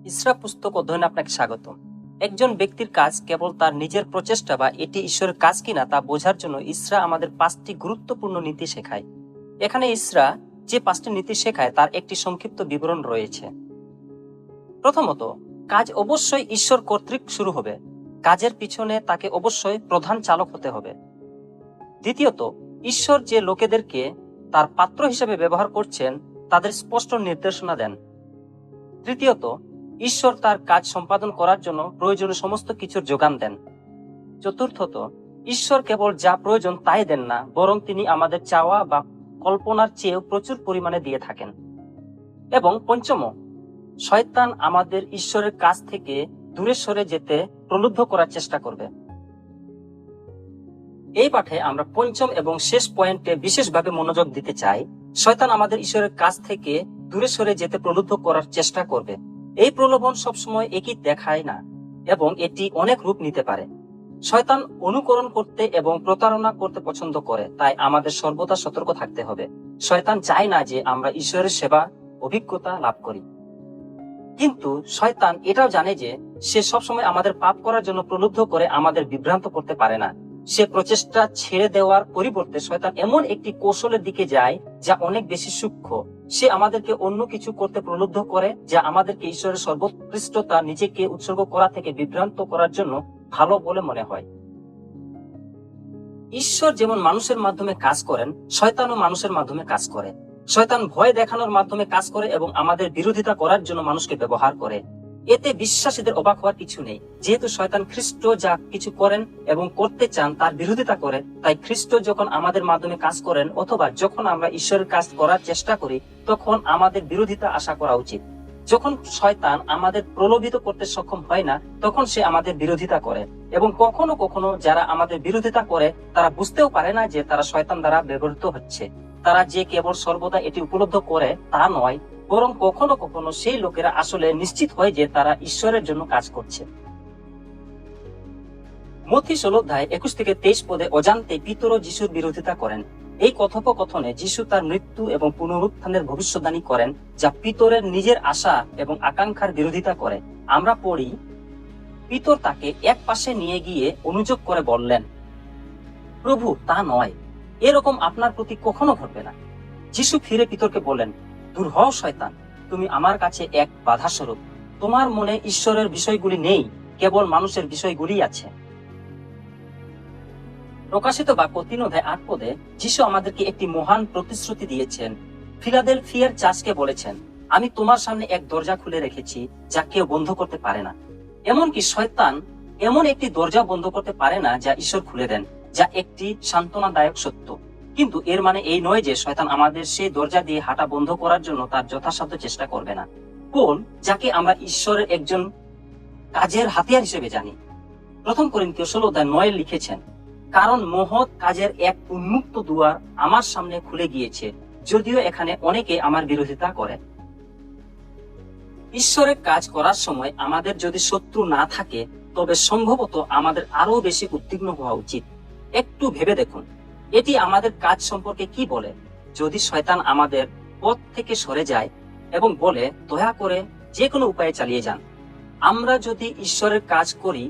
ইসরা পুস্তক অধ্যয়নে আপনাকে স্বাগত। একজন ব্যক্তির কাজ কেবল তার নিজের প্রচেষ্টা বা এটি ঈশ্বরের কাজ কিনা তা বোঝার জন্য ইসরা আমাদের 5টি গুরুত্বপূর্ণ নীতি শেখায়। এখানে ইসরা যে 5টি নীতি শেখায় তার একটি সংক্ষিপ্ত বিবরণ রয়েছে। প্রথমত, কাজ অবশ্যই ঈশ্বর কর্তৃক শুরু হবে। কাজের পিছনে তাকে অবশ্যই প্রধান চালক হতে হবে। দ্বিতীয়ত, ঈশ্বর যে লোকেদেরকে তার পাত্র হিসেবে ব্যবহার করছেন তাদের স্পষ্ট নির্দেশনা দেন। তৃতীয়ত, ঈশ্বর তার কাজ সম্পাদন করার জন্য প্রয়োজনীয় সমস্ত কিছুর যোগান দেন। চতুর্থত, ঈশ্বর কেবল যা প্রয়োজন তাই দেন না, বরং তিনি আমাদের চাওয়া বা কল্পনার চেয়েও প্রচুর পরিমাণে দিয়ে থাকেন। এবং পঞ্চম, শয়তান আমাদের ঈশ্বরের কাছ থেকে দূরে সরে যেতে প্রলুব্ধ করার চেষ্টা করবে। এই পাঠে আমরা পঞ্চম এবং শেষ পয়েন্টে বিশেষভাবে মনোযোগ দিতে চাই। শয়তান আমাদের ঈশ্বরের কাছ থেকে দূরে সরে যেতে প্রলুব্ধ করার চেষ্টা করবে। এই প্রলোভন সবসময় একই দেখায় না এবং এটি অনেক রূপ নিতে পারে। শয়তান অনুকরণ করতে এবং প্রতারণা করতে পছন্দ করে, তাই আমাদের সর্বদা সতর্ক থাকতে হবে। শয়তান চায় না যে আমরা ঈশ্বরের সেবা অভিজ্ঞতা লাভ করি, কিন্তু শয়তান এটাও জানে যে সে সবসময় আমাদের পাপ করার জন্য প্রলুব্ধ করে আমাদের বিভ্রান্ত করতে পারে না। সে প্রচেষ্টা ছেড়ে দেওয়ার পরিবর্তে শয়তান এমন একটি কৌশলের দিকে যায় যা অনেক বেশি সূক্ষ্ম। সে আমাদেরকে অন্য কিছু করতে প্রলুব্ধ করে যা আমাদেরকে ঈশ্বরের সর্বোৎকৃষ্টতা নিজেকে উৎসর্গ করা থেকে বিভ্রান্ত করার জন্য ভালো বলে মনে হয়। ঈশ্বর যেমন মানুষের মাধ্যমে কাজ করেন, শয়তানও মানুষের মাধ্যমে কাজ করে। শয়তান ভয় দেখানোর মাধ্যমে কাজ করে এবং আমাদের বিরোধিতা করার জন্য মানুষকে ব্যবহার করে। এতে বিশ্বাসীদের অবাক হওয়ার কিছু নেই, যেহেতু শয়তান খ্রিস্ট যা কিছু করেন এবং করতে চান তার বিরোধিতা করে। তাই খ্রিস্ট যখন আমাদের মাধ্যমে কাজ করেন অথবা যখন আমরা ঈশ্বরের কাজ করার চেষ্টা করি, তখন আমাদের বিরোধিতা আশা করা উচিত। যখন শয়তান আমাদের প্রলোভিত করতে সক্ষম হয় না, তখন সে আমাদের বিরোধিতা করে। এবং কখনো কখনো যারা আমাদের বিরোধিতা করে তারা বুঝতেও পারে না যে তারা শয়তান দ্বারা ব্যবহৃত হচ্ছে। তারা যে কেবল সর্বদা এটি উপলব্ধ করে তা নয়, বরং কখনো কখনো সেই লোকেরা আসলে নিশ্চিত হয় যে তারা ঈশ্বরের জন্য কাজ করছে। মথি 16:21-23 পদে অজান্তে পিতর যিশুর বিরোধিতা করেন। এই কথোপকথনে যিশু তার মৃত্যু এবং পুনরুত্থানের ভবিষ্যদ্বাণী করেন, যা পিতরের নিজের আশা এবং আকাঙ্ক্ষার বিরোধিতা করে। আমরা পড়ি, পিতর তাকে এক পাশে নিয়ে গিয়ে অনুযোগ করে বললেন, প্রভু, তা নয়, এরকম আপনার প্রতি কখনো ঘটবে না। যিশু ফিরে পিতরকে বললেন, দূর হও শয়তান, তুমি আমার কাছে এক বাধা স্বরূপ। তোমার মনে ঈশ্বরের বিষয়গুলি নেই, কেবল মানুষের বিষয়গুলি আছে। প্রকাশিত বাক্য 3:8 পদে যিশু আমাদেরকে একটি মহান প্রতিশ্রুতি দিয়েছেন। ফিলাদেলফিয়ার চার্চকে বলেছেন, আমি তোমার সামনে এক দরজা খুলে রেখেছি যা কেউ বন্ধ করতে পারে না। এমনকি শয়তান এমন একটি দরজা বন্ধ করতে পারে না যা ঈশ্বর খুলে দেন, যা একটি সান্ত্বনাদায়ক সত্য। কিন্তু এর মানে এই নয় যে শয়তান আমাদের সেই দরজা দিয়ে হাঁটা বন্ধ করার জন্য তার যথাসাধ্য চেষ্টা করবে না। কোন, যাকে আমরা ঈশ্বরের একজন কাজের হাতিয়ার হিসেবে জানি, 1 করিন্থীয় 16:9 লিখেছেন, কারণ মহৎ কাজের এক উন্মুক্ত দুয়ার আমার সামনে খুলে গিয়েছে, যদিও এখানে অনেকে আমার বিরোধিতা করে। ঈশ্বরের কাজ করার সময় আমাদের যদি শত্রু না থাকে, তবে সম্ভবত আমাদের আরো বেশি উদ্বিগ্ন হওয়া উচিত। একটু ভেবে দেখুন, এটি আমাদের কাজ সম্পর্কে কি বলে। যদি শয়তান আমাদের পথ থেকে সরে যায় এবং বলে, দয়া করে যে কোনো উপায়ে চালিয়ে যান, আমরা যদি ঈশ্বরের কাজ করি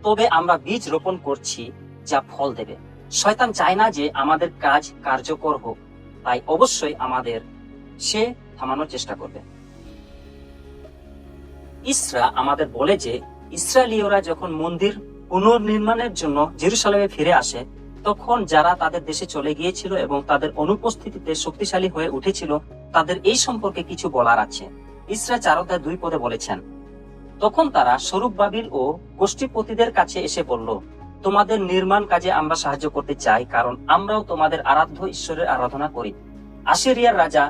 তবে আমরা বীজ রোপণ করছি যা ফল দেবে। শয়তান চায় না যে আমাদের কাজ কার্যকর হোক, তাই অবশ্যই আমাদের সে থামানোর চেষ্টা করবে। ইসরা আমাদের বলে যে ইসরায়েলীয়রা যখন মন্দির পুনর্নির্মাণের জন্য জেরুসালেমে ফিরে আসে, তখন যারা তাদের দেশে চলে গিয়েছিল এবং তাদের অনুপস্থিতিতে শক্তিশালী হয়ে উঠেছিল, তাদের এই সম্পর্কে কিছু বলার আছে। ইসরা 4:2 পদে বলেছেন, তখন তারা সরুব্বাবিল ও গোষ্ঠীপতিদের কাছে এসে বলল, তোমাদের নির্মাণ কাজে আমরা সাহায্য করতে চাই, কারণ আমরাও তোমাদের আরাধ্য ঈশ্বরের আরাধনা করি। আশিরিয়ার রাজা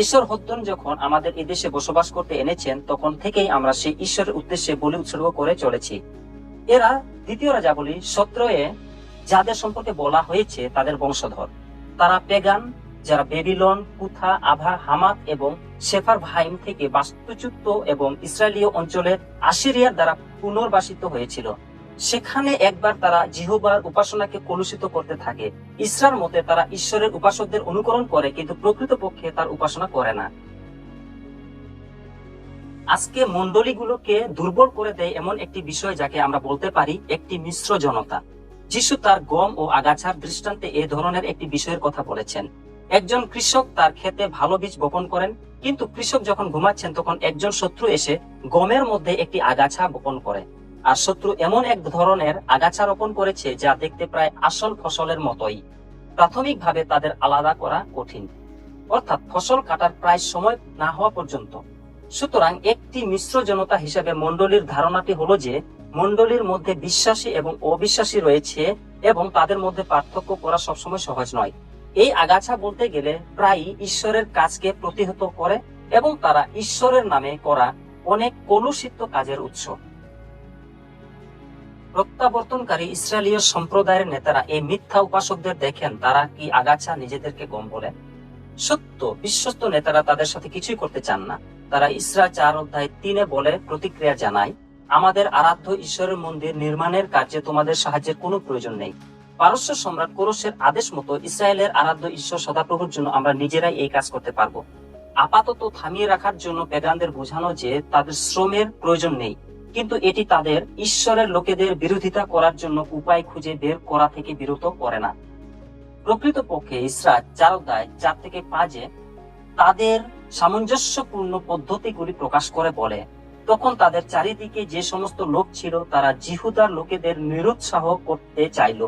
এসরহদ্দন যখন আমাদের এদেশে বসবাস করতে এনেছেন, তখন থেকেই আমরা সেই ঈশ্বরের উদ্দেশ্যে বলি উৎসর্গ করে চলেছি। এরা 2 রাজাবলী 17 যাদের সম্পর্কে বলা হয়েছে তাদের বংশধর। তারা পেগান, যারা বেবিলন, কুথা, আভা, হামাত এবং সেফারভাইম থেকে বাস্তুচ্যুত এবং ইসরায়েলীয় অঞ্চলের আশিরিয়ার দ্বারা পুনর্বাসিত হয়েছিল। সেখানে একবার তারা জিহোবার উপাসনাকে কলুষিত করতে থাকে। ইসরার মতে তারা ঈশ্বরের উপাসকদের অনুকরণ করে, কিন্তু প্রকৃতপক্ষে তার উপাসনা করে না। আজকে মণ্ডলীগুলোকে দুর্বল করে দেয় এমন একটি বিষয় যাকে আমরা বলতে পারি একটি মিশ্র জনতা। যিশু তার গম ও আগাছার দৃষ্টান্তে এ ধরনের একটি বিষয়ের কথা বলেছেন। একজন কৃষক তার ক্ষেতে ভালো বীজ বপন করেন, কিন্তু কৃষক যখন ঘুমাচ্ছেন তখন একজন শত্রু এসে গমের মধ্যে একটি আগাছা বপন করে। আর শত্রু এমন এক ধরনের আগাছা রোপণ করেছে যা দেখতে প্রায় আসল ফসলের মতোই। প্রাথমিকভাবে তাদের আলাদা করা কঠিন, অর্থাৎ ফসল কাটার প্রায় সময় না হওয়া পর্যন্ত। সুতরাং একটি মিশ্র জনতা হিসেবে মণ্ডলীর ধারণাটি হলো যে মণ্ডলীর মধ্যে বিশ্বাসী এবং অবিশ্বাসী রয়েছে এবং তাদের মধ্যে পার্থক্য করা সবসময় সহজ নয়। এই আগাছা বলতে গেলে প্রায়ই ঈশ্বরের কাজকে প্রতিহত করে এবং তারা ঈশ্বরের নামে করা অনেক কলুষিত কাজের উৎস। প্রত্যাবর্তনকারী ইসরায়েলীয় সম্প্রদায়ের নেতারা এই মিথ্যা উপাসকদের দেখেন তারা কি আগাছা নিজেদেরকে গম বলে। সত্য বিশ্বস্ত নেতারা তাদের সাথে কিছুই করতে চান না। তারা ইসরা 4:3 বলে প্রতিক্রিয়া জানায়, আমাদের আরাধ্য ঈশ্বরের মন্দির নির্মাণের কাজে তোমাদের সাহায্যের কোনো প্রয়োজন নেই। পারস্য সম্রাট কোরশের আদেশ মতো ইসরায়েলের আরাধ্য ঈশ্বর সদাপ্রভুর জন্য আমরা নিজেরাই এই কাজ করতে পারবো। আপাতত থামিয়ে রাখার জন্য পেগানদের বোঝানো যে তাদের শ্রমের প্রয়োজন নেই, কিন্তু এটি তাদের ঈশ্বরের লোকেদের বিরোধিতা করার জন্য উপায় খুঁজে বের করা থেকে বিরত করে না। প্রকৃতপক্ষে ইসরা 4:4-5 তাদের সামঞ্জস্যপূর্ণ পদ্ধতিগুলি প্রকাশ করে বলে, তখন তাদের চারিদিকে যে সমস্ত লোক ছিল তারা জিহুদার লোকেদের নিরুৎসাহ করতে চাইল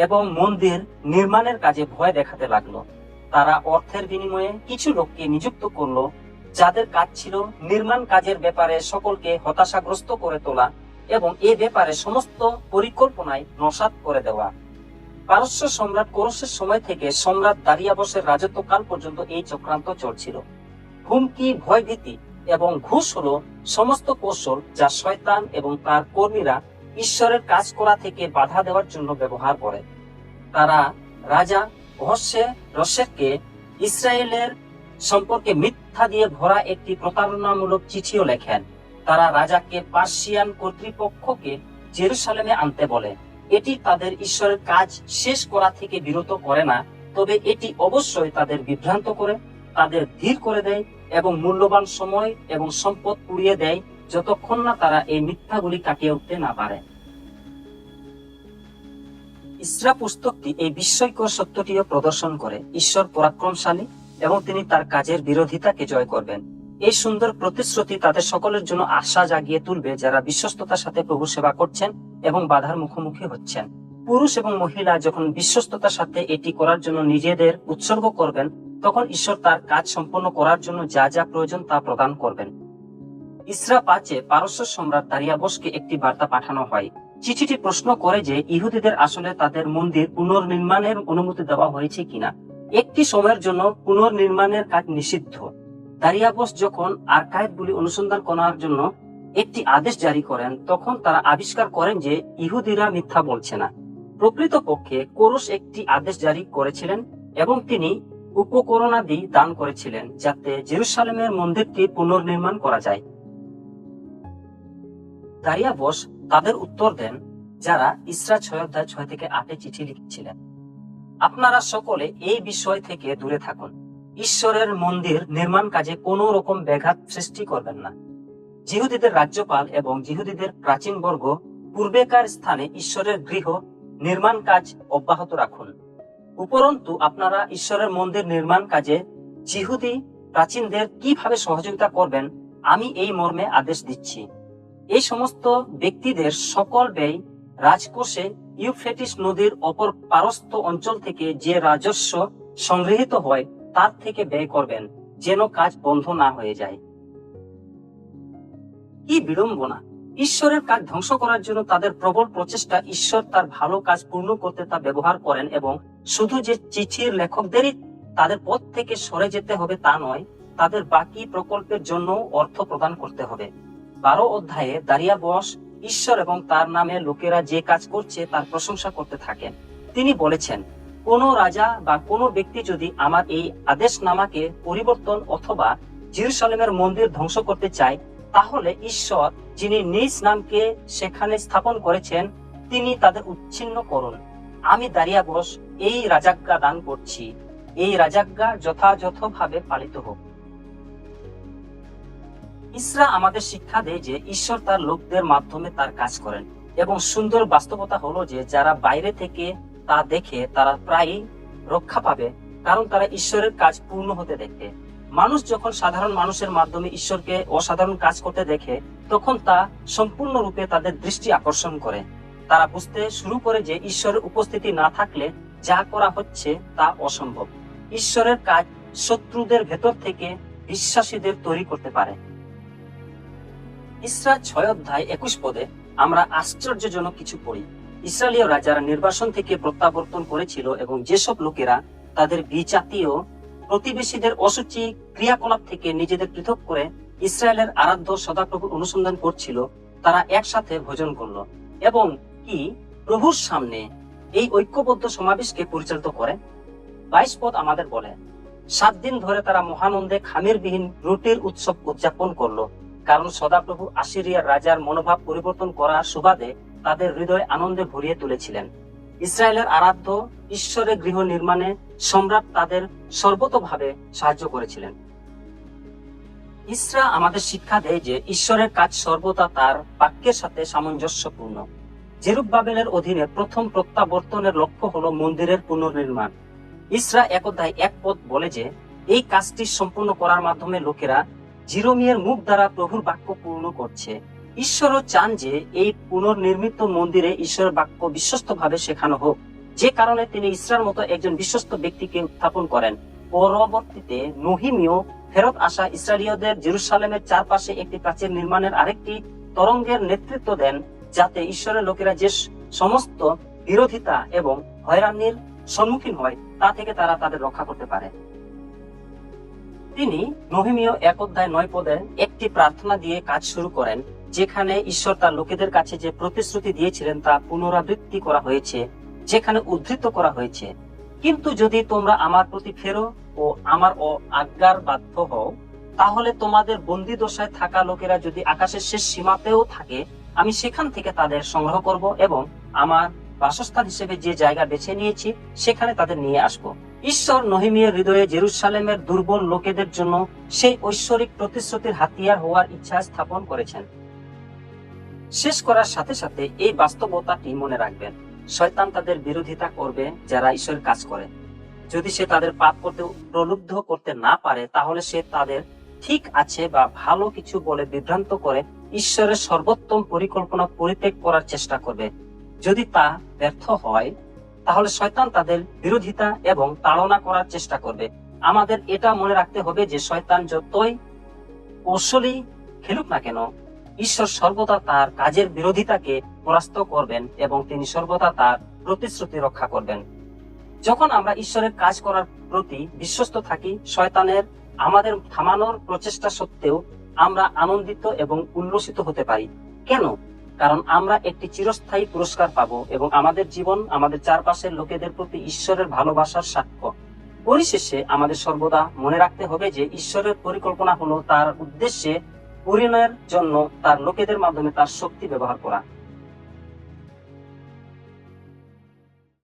এবং মন্দির নির্মাণের কাজে ভয় দেখাতে লাগলো। তারা অর্থের বিনিময়ে কিছু লোককে নিযুক্ত করলো যাদের কাজ ছিল নির্মাণ কাজের ব্যাপারে সকলকে হতাশাগ্রস্ত করে তোলা এবং এ ব্যাপারে সমস্ত পরিকল্পনায় নস্যাৎ করে দেওয়া। পারস্য সম্রাট কোরশের সময় থেকে সম্রাট দারিয়াবসের রাজত্বকাল পর্যন্ত এই চক্রান্ত চলছিল। হুমকি, ভয়ভীতি এবং ঘুষ হলো সমস্ত কৌশল যা শয়তান এবং তার কর্মীরা ঈশ্বরের কাজ করা থেকে বাধা দেওয়ার জন্য ব্যবহার করে। তারা রাজা অহস্যেরসকে ইসরায়েলের সম্পর্কে মিথ্যা দিয়ে ভরা একটি প্রতারণামূলক চিঠিও লেখেন। তারা রাজাকে পার্সিয়ান কর্তৃপক্ষকে জেরুসালেমে আনতে বলে। এটি তাদের ঈশ্বরের কাজ শেষ করা থেকে বিরত করে না, তবে এটি অবশ্যই তাদের বিভ্রান্ত করে, তাদের ধীর করে দেয় এবং মূল্যবান সময় এবং সম্পদ পুড়িয়ে দেয় যতক্ষণ না তারা এই মিথ্যাগুলি কাটিয়ে উঠতে না পারে। ইসরা পুস্তকটি এই বিস্ময়কর সত্যটিও প্রদর্শন করে, ঈশ্বর পরাক্রমশালী এবং তিনি তার কাজের বিরোধিতাকে জয় করবেন। এই সুন্দর প্রতিশ্রুতি তাদের সকলের জন্য আশা জাগিয়ে তুলবে যারা বিশ্বস্ততার সাথে প্রভু সেবা করছেন এবং বাধার মুখোমুখি হচ্ছেন। পুরুষ এবং মহিলা যখন বিশ্বস্ততার সাথে এটি করার জন্য নিজেদের উৎসর্গ করবেন, তখন ঈশ্বর তার কাজ সম্পন্ন করার জন্য যা যা প্রয়োজন তা প্রদান করবেন। ইসরা 5 পারস্য সম্রাট দারিয়াবসকে একটি বার্তা পাঠানো হয়। চিঠিটি প্রশ্ন করে যে ইহুদিদের আসলে তাদের মন্দির পুনর্নির্মাণের অনুমতি দেওয়া হয়েছে কিনা। একটি সময়ের জন্য পুনর্নির্মাণের কাজ নিষিদ্ধ। দারিয়াবস যখন আর্কাইভগুলি অনুসন্ধান করার জন্য একটি আদেশ জারি করেন, তখন তারা আবিষ্কার করেন যে ইহুদিরা মিথ্যা বলছে না। প্রকৃতপক্ষে কোরশ একটি আদেশ জারি করেছিলেন এবং তিনি উপকরণাদি দান করেছিলেন যাতে জেরুসালেমের মন্দিরটি পুনর্নির্মাণ করা যায়। দারিয়াবস তাদের উত্তর দেন যারা ইসরা 6:6-8 চিঠি লিখছিলেন, আপনারা সকলে এই বিষয় থেকে দূরে থাকুন। ঈশ্বরের মন্দির নির্মাণ কাজে কোনো রকম ব্যাঘাত সৃষ্টি করবেন না। জিহুদীদের রাজ্যপাল এবং জিহুদীদের প্রাচীন বর্গ পূর্বেকার স্থানে ঈশ্বরের গৃহ নির্মাণ কাজ অব্যাহত রাখুন। উপরন্তু আপনারা ঈশ্বরের মন্দির নির্মাণ কাজে জিহুদী প্রাচীনদের কিভাবে সহযোগিতা করবেন আমি এই মর্মে আদেশ দিচ্ছি। এই সমস্ত ব্যক্তিদের সকল ব্যয় রাজকোষে ইউফ্রেটিস নদীর অপর পারস্থ অঞ্চল থেকে যে রাজস্ব সংগৃহীত হয় তার থেকে ব্যয় করবেন, যেন কাজ বন্ধ না হয়ে যায়। কি বিড়ম্বনা! ঈশ্বরের কাজ ধ্বংস করার জন্য তাদের প্রবল প্রচেষ্টা ঈশ্বর তার ভালো কাজ পূর্ণ করতে তা ব্যবহার করেন এবং শুধু যে চিঠির লেখকদেরই তাদের পথ থেকে সরে যেতে হবে তা নয়, তাদের বাকি প্রকল্পের জন্য অর্থ প্রদান করতে হবে। 12 অধ্যায়ে দারিয়াবস ঈশ্বর এবং তার নামে লোকেরা যে কাজ করছে তার প্রশংসা করতে থাকেন। তিনি বলেছেন, কোন রাজা বা কোন ব্যক্তি যদি আমার এই আদেশনামাকে পরিবর্তন অথবা জেরুসালেমের মন্দির ধ্বংস করতে চায়, তাহলে ঈশ্বর যিনি নিজ নামকে সেখানে স্থাপন করেছেন তিনি তাদের উচ্ছিন্ন করুন। আমি দারিয়াবস এই রাজাজ্ঞা দান করছি, এই রাজাজ্ঞা যথাযথভাবে পালিত হোক। ইসরা আমাদের শিক্ষা দেয় যে ঈশ্বর তার লোকদের মাধ্যমে তার কাজ করেন, এবং সুন্দর বাস্তবতা হলো যে যারা বাইরে থেকে তা দেখে তারা প্রায়ই রক্ষা পাবে, কারণ তারা ঈশ্বরের কাজ পূর্ণ হতে দেখে। মানুষ যখন সাধারণ মানুষের মাধ্যমে ঈশ্বরকে অসাধারণ কাজ করতে দেখে, তখন তা সম্পূর্ণরূপে তাদের দৃষ্টি আকর্ষণ করে। তারা বুঝতে শুরু করে যে ঈশ্বরের উপস্থিতি না থাকলে যা করা হচ্ছে তা অসম্ভব। ঈশ্বরের কাজ শত্রুদের ভেতর থেকে বিশ্বাসীদের তৈরি করতে পারে। ইসরা 6:21 আমরা আশ্চর্যজনক কিছু পড়ি। ইসরায়েলীয়রা যারা নির্বাসন থেকে প্রত্যাবর্তন করেছিল এবং যেসব লোকেরা তাদের বিজাতীয় প্রতিবেশীদের অসুচি ক্রিয়াকলাপ থেকে নিজেদের পৃথক করে ইসরায়েলের আরাধ্য সদাপ্রভুর অনুসন্ধান করছিল, তারা একসাথে ভোজন করলো এবং কি প্রভুর সামনে এই ঐক্যবদ্ধ সমাবেশকে পরিচালিত করে। 22 পদ আমাদের বলে, 7 দিন ধরে তারা মহানন্দে খামিরবিহীন রুটির উৎসব উদযাপন করলো, কারণ সদাপ্রভু আশিরিয়ার রাজার মনোভাব পরিবর্তন করার সুবাদে তাদের হৃদয় আনন্দে ভরিয়ে তুলেছিলেন। ইসরায়েলের আরাধ্য ঈশ্বরের গৃহ নির্মাণে সম্রাট তাদের সর্বতোভাবে সাহায্য করেছিলেন। ইসরা আমাদের শিক্ষা দেয় যে ঈশ্বরের কাজ সর্বদা তার বাক্যের সাথে সামঞ্জস্যপূর্ণ। জেরুব্বাবেলের অধীনে প্রথম প্রত্যাবর্তনের লক্ষ্য হলো মন্দিরের পুনর্নির্মাণ। ইসরা 1:1 বলে যে এই কাজটি সম্পূর্ণ করার মাধ্যমে লোকেরা জিরোমিয়ের মুখ দ্বারা প্রভুর বাক্য পূর্ণ করছে। ঈশ্বরও চান যে এই পুনর্নির্মিত মন্দিরে ঈশ্বরের বাক্য বিশ্বস্তভাবে শেখানো হোক, যে কারণে তিনি ইসরার মতো একজন বিশ্বস্ত ব্যক্তিকে উত্থাপন করেন। পরবর্তীতে নহিমীয় ফেরত আসা ইসরায়েলীয়দের জেরুসালেমের চারপাশে একটি প্রাচীর নির্মাণের আরেকটি তরঙ্গের নেতৃত্ব দেন, যাতে ঈশ্বরের লোকেরা যে সমস্ত বিরোধিতা এবং হয়রানির সম্মুখীন হয় তা থেকে তারা তাদের রক্ষা করতে পারে। তিনি নহিমীয় 1:9 একটি প্রার্থনা দিয়ে কাজ শুরু করেন, যেখানে ঈশ্বর তার লোকেদের কাছে যে প্রতিশ্রুতি দিয়েছিলেন তা পুনরাবৃত্তি করা হয়েছে, যেখানে উদ্ধৃত করা হয়েছে, কিন্তু যদি তোমরা আমার প্রতি ফেরো ও আমার আজ্ঞার বাধ্য হও, তাহলে তোমাদের বন্দী দশায় থাকা লোকেরা যদি আকাশের শেষ সীমাতেও থাকে, আমি সেখান থেকে তাদের সংগ্রহ করব এবং আমার বাসস্থান হিসেবে যে জায়গা বেছে নিয়েছি সেখানে তাদের নিয়ে আসব। ঈশ্বর নহিমীয়ের হৃদয়ে জেরুসালেমের দুর্বল লোকেদের জন্য সেই ঐশ্বরিক প্রতিশ্রুতির হাতিয়ার হওয়ার ইচ্ছা স্থাপন করেছেন। শেষ করার সাথে সাথে এই বাস্তবতাটি মনে রাখবেন, শয়তান তাদের বিরোধিতা করবে যারা ঈশ্বরের কাজ করে। যদি সে তাদের পাপ করতে প্রলুব্ধ করতে না পারে, তাহলে সে তাদের ঠিক আছে বা ভালো কিছু বলে বিভ্রান্ত করে ঈশ্বরের সর্বোত্তম পরিকল্পনা পরিত্যাগ করার চেষ্টা করবে। যদি তা ব্যর্থ হয়, তাহলে শয়তান তাদের বিরোধিতা এবং তাড়না করার চেষ্টা করবে। আমাদের এটা মনে রাখতে হবে যে শয়তান যতই কৌশলী খেলুক না কেন, ঈশ্বর সর্বদা তার কাজের বিরোধিতাকে পরাস্ত করবেন এবং তিনি সর্বদা তার প্রতিশ্রুতি রক্ষা করবেন। যখন আমরা ঈশ্বরের কাজ করার প্রতি বিশ্বস্ত থাকি, শয়তানের আমাদের থামানোর প্রচেষ্টা সত্ত্বেও আমরা আনন্দিত এবং উল্লসিত হতে পারি। কেন? কারণ আমরা একটি চিরস্থায়ী পুরস্কার পাবো এবং আমাদের জীবন আমাদের চারপাশের লোকেদের প্রতি ঈশ্বরের ভালোবাসার সাক্ষ্য। পরিশেষে আমাদের সর্বদা মনে রাখতে হবে যে ঈশ্বরের পরিকল্পনা হলো তার উদ্দেশ্যে পরিণয়ের জন্য তার লোকেদের মাধ্যমে তার শক্তি ব্যবহার করা।